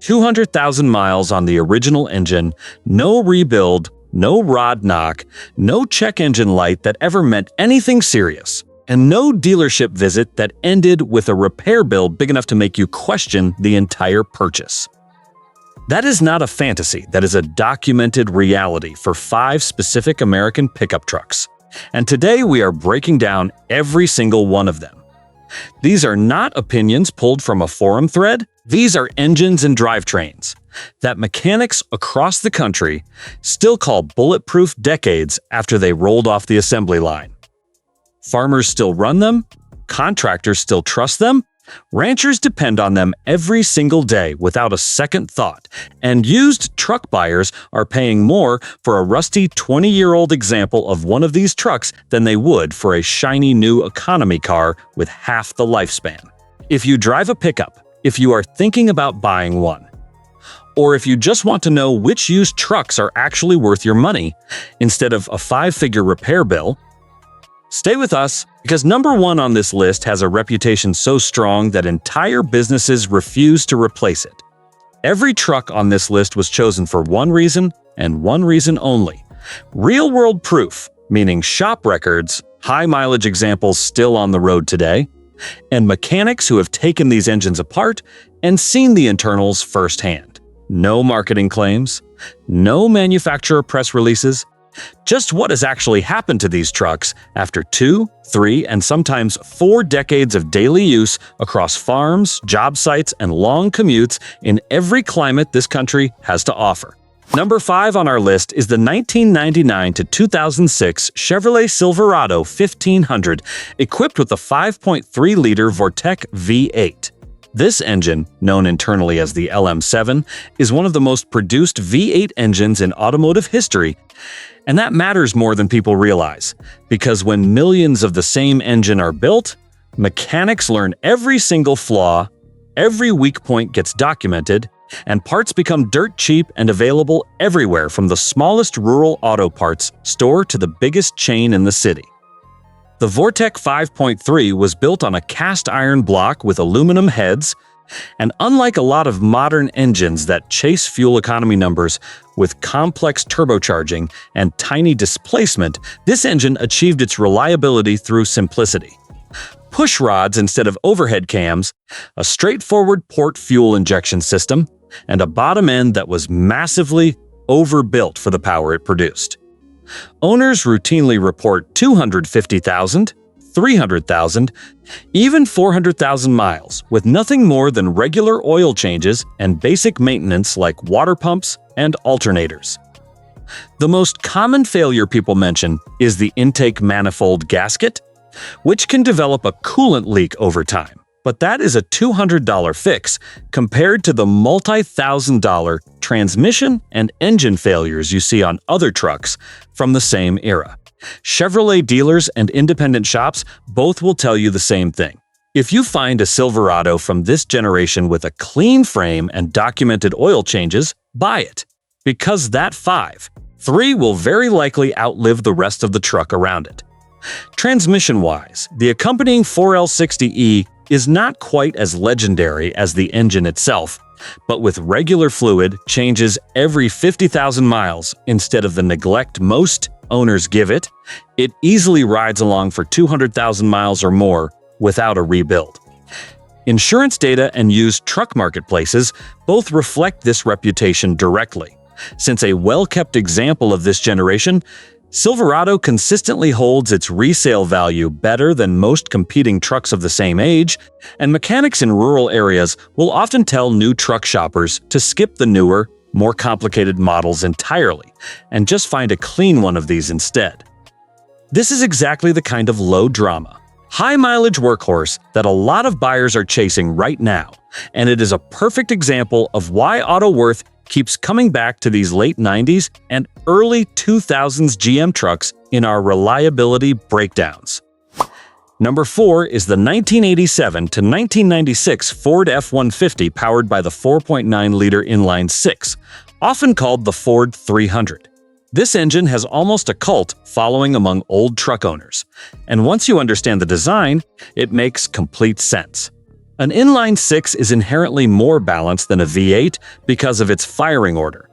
200,000 miles on the original engine, no rebuild, no rod knock, no check engine light that ever meant anything serious, and no dealership visit that ended with a repair bill big enough to make you question the entire purchase. That is not a fantasy, that is a documented reality for 5 specific American pickup trucks. And today we are breaking down every single one of them. These are not opinions pulled from a forum thread, these are engines and drivetrains that mechanics across the country still call bulletproof decades after they rolled off the assembly line. Farmers still run them, contractors still trust them, ranchers depend on them every single day without a second thought, and used truck buyers are paying more for a rusty 20-year-old example of one of these trucks than they would for a shiny new economy car with half the lifespan. If you drive a pickup, if you are thinking about buying one, or if you just want to know which used trucks are actually worth your money instead of a 5-figure repair bill, stay with us, because number 1 on this list has a reputation so strong that entire businesses refuse to replace it. Every truck on this list was chosen for one reason, and one reason only: real-world proof, meaning shop records, high-mileage examples still on the road today, and mechanics who have taken these engines apart and seen the internals firsthand. No marketing claims, no manufacturer press releases, just what has actually happened to these trucks after 2, 3, and sometimes 4 decades of daily use across farms, job sites, and long commutes in every climate this country has to offer. Number 5 on our list is the 1999 to 2006 Chevrolet Silverado 1500, equipped with a 5.3-liter Vortec V8. This engine, known internally as the LM7, is one of the most produced V8 engines in automotive history, and that matters more than people realize, because when millions of the same engine are built, mechanics learn every single flaw, every weak point gets documented, and parts become dirt cheap and available everywhere from the smallest rural auto parts store to the biggest chain in the city. The Vortec 5.3 was built on a cast iron block with aluminum heads, and unlike a lot of modern engines that chase fuel economy numbers with complex turbocharging and tiny displacement, this engine achieved its reliability through simplicity. Push rods instead of overhead cams, a straightforward port fuel injection system, and a bottom end that was massively overbuilt for the power it produced. Owners routinely report 250,000, 300,000, even 400,000 miles, with nothing more than regular oil changes and basic maintenance like water pumps and alternators. The most common failure people mention is the intake manifold gasket, which can develop a coolant leak over time. But that is a $200 fix compared to the multi-$1,000 transmission and engine failures you see on other trucks from the same era. Chevrolet dealers and independent shops both will tell you the same thing. If you find a Silverado from this generation with a clean frame and documented oil changes, buy it. Because that 5.3 will very likely outlive the rest of the truck around it. Transmission-wise, the accompanying 4L60E is not quite as legendary as the engine itself, but with regular fluid changes every 50,000 miles instead of the neglect most owners give it, it easily rides along for 200,000 miles or more without a rebuild. Insurance data and used truck marketplaces both reflect this reputation directly. Since a well-kept example of this generation, Silverado consistently holds its resale value better than most competing trucks of the same age, and mechanics in rural areas will often tell new truck shoppers to skip the newer, more complicated models entirely and just find a clean one of these instead. This is exactly the kind of low-drama, high-mileage workhorse that a lot of buyers are chasing right now, and it is a perfect example of why AutoWorth keeps coming back to these late 90s and early 2000s GM trucks in our reliability breakdowns. Number 4 is the 1987 to 1996 Ford F-150 powered by the 4.9-liter inline-six, often called the Ford 300. This engine has almost a cult following among old truck owners, and once you understand the design, it makes complete sense. An inline-six is inherently more balanced than a V8 because of its firing order,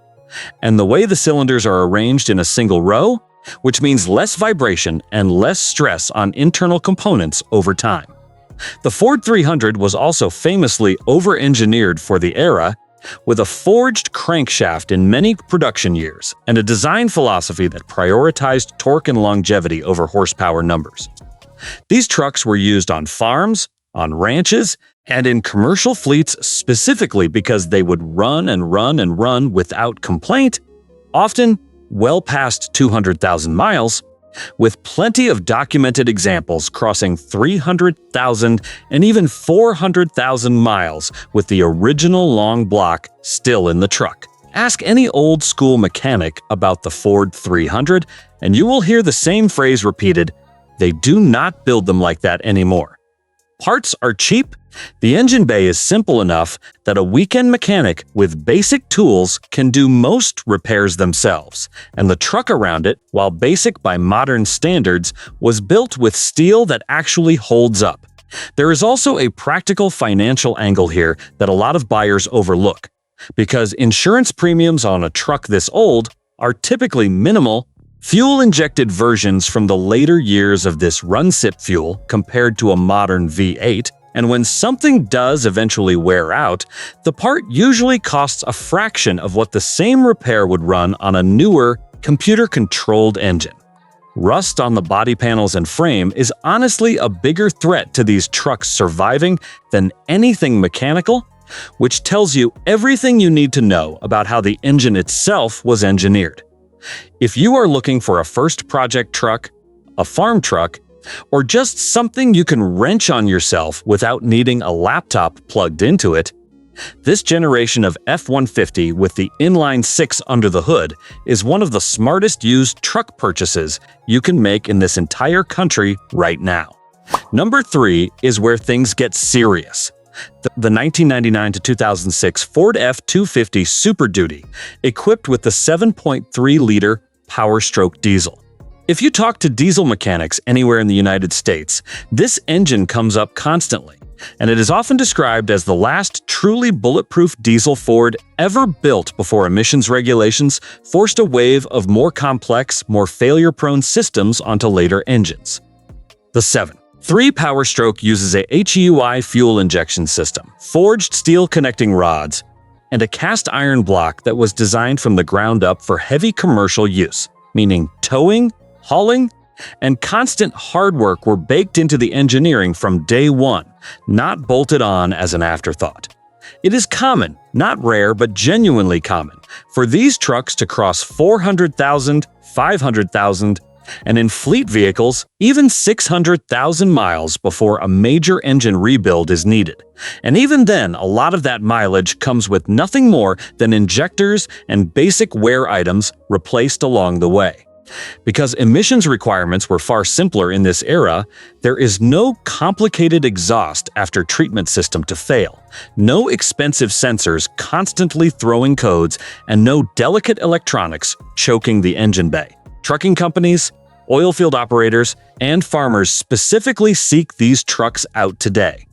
and the way the cylinders are arranged in a single row, which means less vibration and less stress on internal components over time. The Ford 300 was also famously over-engineered for the era, with a forged crankshaft in many production years and a design philosophy that prioritized torque and longevity over horsepower numbers. These trucks were used on farms, on ranches, and in commercial fleets specifically because they would run and run and run without complaint, often well past 200,000 miles, with plenty of documented examples crossing 300,000 and even 400,000 miles with the original long block still in the truck. Ask any old-school mechanic about the Ford 300 and you will hear the same phrase repeated, "They do not build them like that anymore." Parts are cheap, the engine bay is simple enough that a weekend mechanic with basic tools can do most repairs themselves, and the truck around it, while basic by modern standards, was built with steel that actually holds up. There is also a practical financial angle here that a lot of buyers overlook, because insurance premiums on a truck this old are typically minimal. Fuel-injected versions from the later years of this run-sip fuel compared to a modern V8, and when something does eventually wear out, the part usually costs a fraction of what the same repair would run on a newer, computer-controlled engine. Rust on the body panels and frame is honestly a bigger threat to these trucks surviving than anything mechanical, which tells you everything you need to know about how the engine itself was engineered. If you are looking for a first project truck, a farm truck, or just something you can wrench on yourself without needing a laptop plugged into it, this generation of F-150 with the inline-six under the hood is one of the smartest used truck purchases you can make in this entire country right now. Number 3 is where things get serious. The 1999 to 2006 Ford F-250 Super Duty, equipped with the 7.3-liter Power Stroke diesel. If you talk to diesel mechanics anywhere in the United States, this engine comes up constantly, and it is often described as the last truly bulletproof diesel Ford ever built before emissions regulations forced a wave of more complex, more failure-prone systems onto later engines. The 7.3 Power Stroke uses a HEUI fuel injection system, forged steel connecting rods, and a cast iron block that was designed from the ground up for heavy commercial use, meaning towing, hauling, and constant hard work were baked into the engineering from day one, not bolted on as an afterthought. It is common, not rare, but genuinely common, for these trucks to cross 400,000, 500,000, and in fleet vehicles, even 600,000 miles before a major engine rebuild is needed. And even then, a lot of that mileage comes with nothing more than injectors and basic wear items replaced along the way. Because emissions requirements were far simpler in this era, there is no complicated exhaust after treatment system to fail, no expensive sensors constantly throwing codes, and no delicate electronics choking the engine bay. Trucking companies, oil field operators, and farmers specifically seek these trucks out today,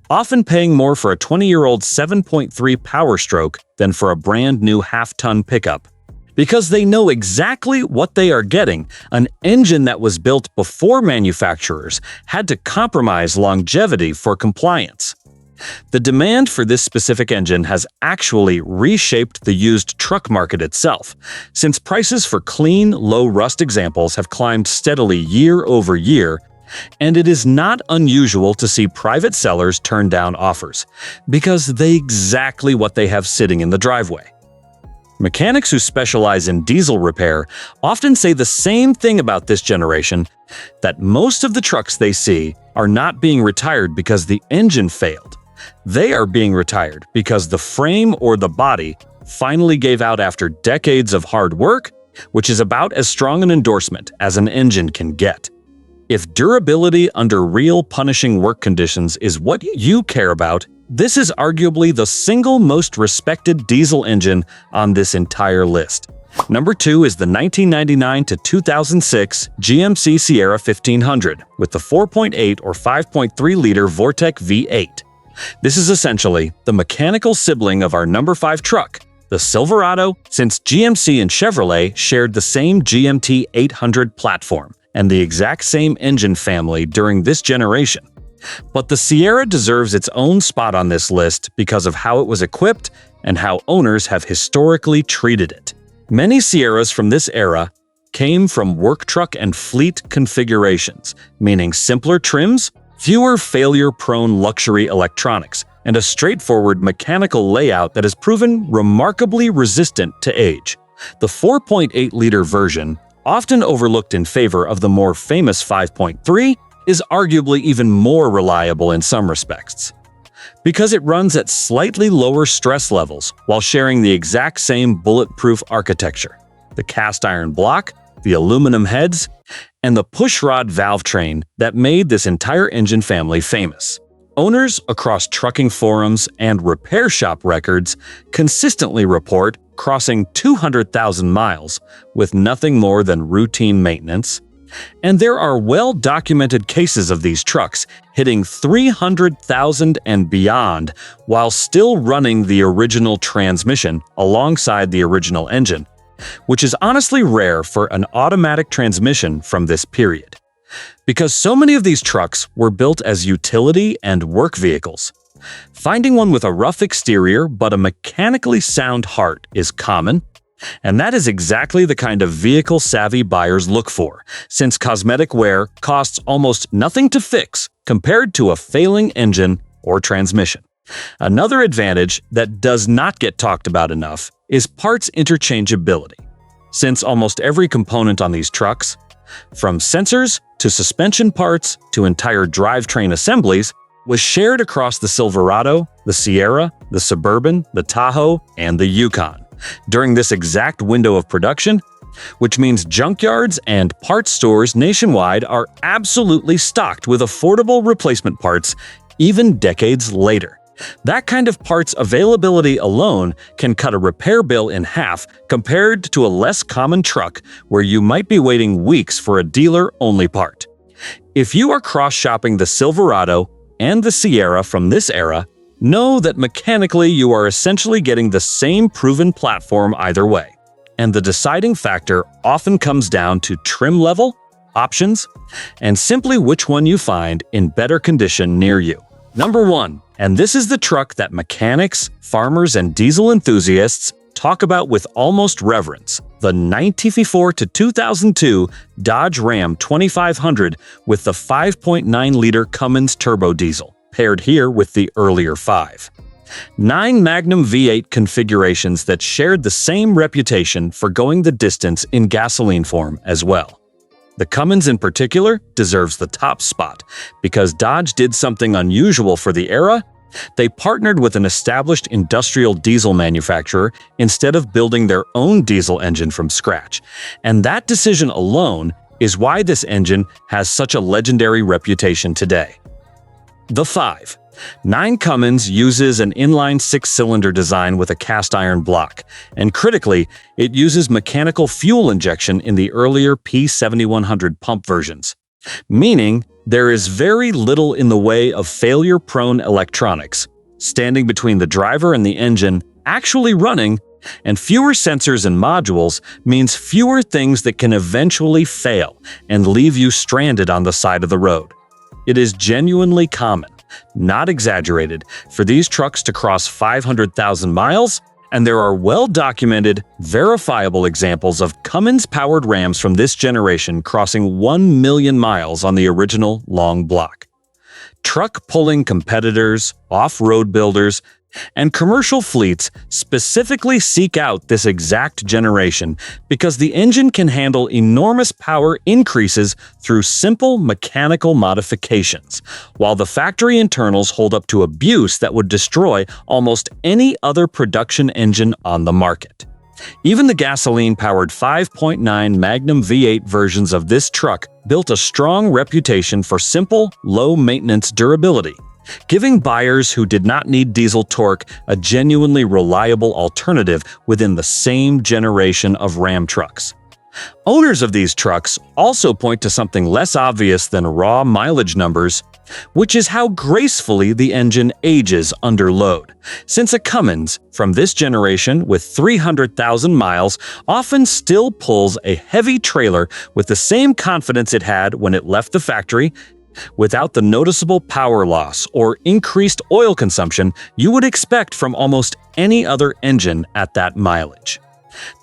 often paying more for a 20-year-old 7.3 Power Stroke than for a brand new half-ton pickup. Because they know exactly what they are getting, an engine that was built before manufacturers had to compromise longevity for compliance. The demand for this specific engine has actually reshaped the used truck market itself, since prices for clean, low-rust examples have climbed steadily year over year, and it is not unusual to see private sellers turn down offers, because they exactly what they have sitting in the driveway. Mechanics who specialize in diesel repair often say the same thing about this generation, that most of the trucks they see are not being retired because the engine failed. They are being retired because the frame or the body finally gave out after decades of hard work, which is about as strong an endorsement as an engine can get. If durability under real punishing work conditions is what you care about, this is arguably the single most respected diesel engine on this entire list. Number 2 is the 1999 to 2006 GMC Sierra 1500 with the 4.8 or 5.3-liter Vortec V8. This is essentially the mechanical sibling of our number 5 truck, the Silverado, since GMC and Chevrolet shared the same GMT 800 platform and the exact same engine family during this generation. But the Sierra deserves its own spot on this list because of how it was equipped and how owners have historically treated it. Many Sierras from this era came from work truck and fleet configurations, meaning simpler trims, fewer failure-prone luxury electronics, and a straightforward mechanical layout that has proven remarkably resistant to age. The 4.8-liter version, often overlooked in favor of the more famous 5.3, is arguably even more reliable in some respects. Because it runs at slightly lower stress levels while sharing the exact same bulletproof architecture. The cast iron block, the aluminum heads, and the pushrod valve train that made this entire engine family famous. Owners across trucking forums and repair shop records consistently report crossing 200,000 miles with nothing more than routine maintenance, and there are well-documented cases of these trucks hitting 300,000 and beyond while still running the original transmission alongside the original engine, which is honestly rare for an automatic transmission from this period. Because so many of these trucks were built as utility and work vehicles, finding one with a rough exterior but a mechanically sound heart is common, and that is exactly the kind of vehicle-savvy buyers look for, since cosmetic wear costs almost nothing to fix compared to a failing engine or transmission. Another advantage that does not get talked about enough is parts interchangeability. Since almost every component on these trucks, from sensors to suspension parts to entire drivetrain assemblies, was shared across the Silverado, the Sierra, the Suburban, the Tahoe, and the Yukon during this exact window of production, which means junkyards and parts stores nationwide are absolutely stocked with affordable replacement parts even decades later. That kind of parts availability alone can cut a repair bill in half compared to a less common truck where you might be waiting weeks for a dealer-only part. If you are cross-shopping the Silverado and the Sierra from this era, know that mechanically you are essentially getting the same proven platform either way. And the deciding factor often comes down to trim level, options, and simply which one you find in better condition near you. Number 1, and this is the truck that mechanics, farmers, and diesel enthusiasts talk about with almost reverence, the 1954 to 2002 Dodge Ram 2500 with the 5.9-liter Cummins turbo diesel, paired here with the earlier 5. 9 Magnum V8 configurations that shared the same reputation for going the distance in gasoline form as well. The Cummins in particular deserves the top spot because Dodge did something unusual for the era. They partnered with an established industrial diesel manufacturer instead of building their own diesel engine from scratch. And that decision alone is why this engine has such a legendary reputation today. The 5. 9 Cummins uses an inline-6 cylinder design with a cast iron block, and critically, it uses mechanical fuel injection in the earlier P7100 pump versions, meaning there is very little in the way of failure-prone electronics, standing between the driver and the engine actually running, and fewer sensors and modules means fewer things that can eventually fail and leave you stranded on the side of the road. It is genuinely common, not exaggerated, for these trucks to cross 500,000 miles, and there are well-documented, verifiable examples of Cummins-powered Rams from this generation crossing 1 million miles on the original long block. Truck-pulling competitors, off-road builders, and commercial fleets specifically seek out this exact generation because the engine can handle enormous power increases through simple mechanical modifications, while the factory internals hold up to abuse that would destroy almost any other production engine on the market. Even the gasoline-powered 5.9 Magnum V8 versions of this truck built a strong reputation for simple, low-maintenance durability, giving buyers who did not need diesel torque a genuinely reliable alternative within the same generation of Ram trucks. Owners of these trucks also point to something less obvious than raw mileage numbers. which is how gracefully the engine ages under load, since a Cummins from this generation with 300,000 miles often still pulls a heavy trailer with the same confidence it had when it left the factory, without the noticeable power loss or increased oil consumption you would expect from almost any other engine at that mileage.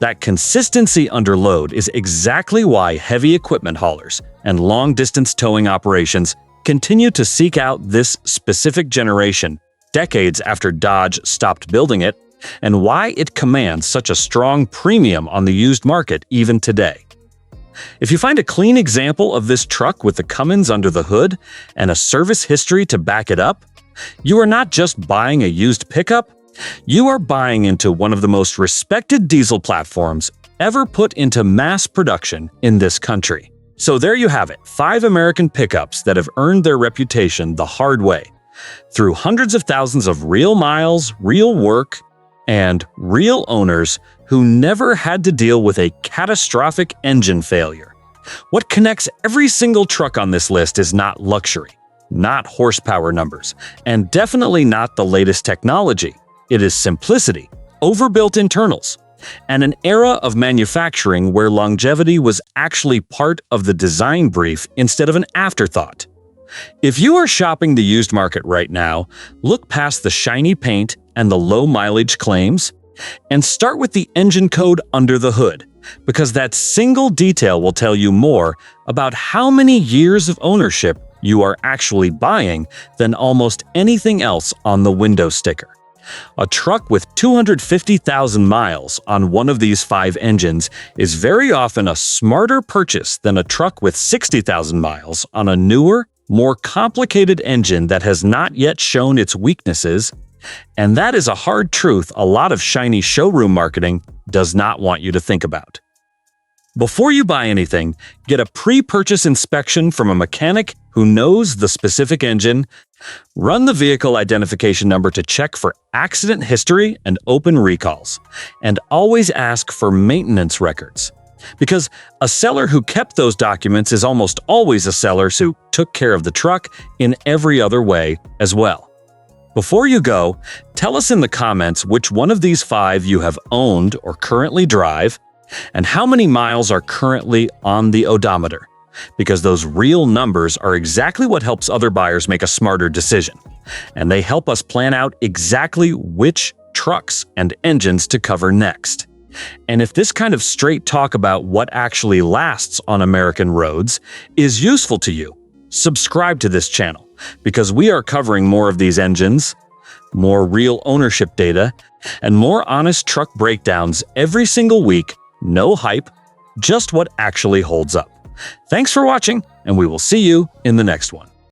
That consistency under load is exactly why heavy equipment haulers and long-distance towing operations continue to seek out this specific generation decades after Dodge stopped building it, and why it commands such a strong premium on the used market even today. If you find a clean example of this truck with the Cummins under the hood and a service history to back it up, you are not just buying a used pickup, you are buying into one of the most respected diesel platforms ever put into mass production in this country. So there you have it, 5 American pickups that have earned their reputation the hard way, through hundreds of thousands of real miles, real work, and real owners who never had to deal with a catastrophic engine failure. What connects every single truck on this list is not luxury, not horsepower numbers, and definitely not the latest technology. It is simplicity, overbuilt internals, and an era of manufacturing where longevity was actually part of the design brief instead of an afterthought. If you are shopping the used market right now, look past the shiny paint and the low mileage claims, and start with the engine code under the hood, because that single detail will tell you more about how many years of ownership you are actually buying than almost anything else on the window sticker. A truck with 250,000 miles on one of these 5 engines is very often a smarter purchase than a truck with 60,000 miles on a newer, more complicated engine that has not yet shown its weaknesses, and that is a hard truth a lot of shiny showroom marketing does not want you to think about. Before you buy anything, get a pre-purchase inspection from a mechanic who knows the specific engine, run the vehicle identification number to check for accident history and open recalls, and always ask for maintenance records. Because a seller who kept those documents is almost always a seller who took care of the truck in every other way as well. Before you go, tell us in the comments which one of these 5 you have owned or currently drive, and how many miles are currently on the odometer, because those real numbers are exactly what helps other buyers make a smarter decision, and they help us plan out exactly which trucks and engines to cover next. And if this kind of straight talk about what actually lasts on American roads is useful to you, subscribe to this channel, because we are covering more of these engines, more real ownership data, and more honest truck breakdowns every single week. No hype, just what actually holds up. Thanks for watching, and we will see you in the next one.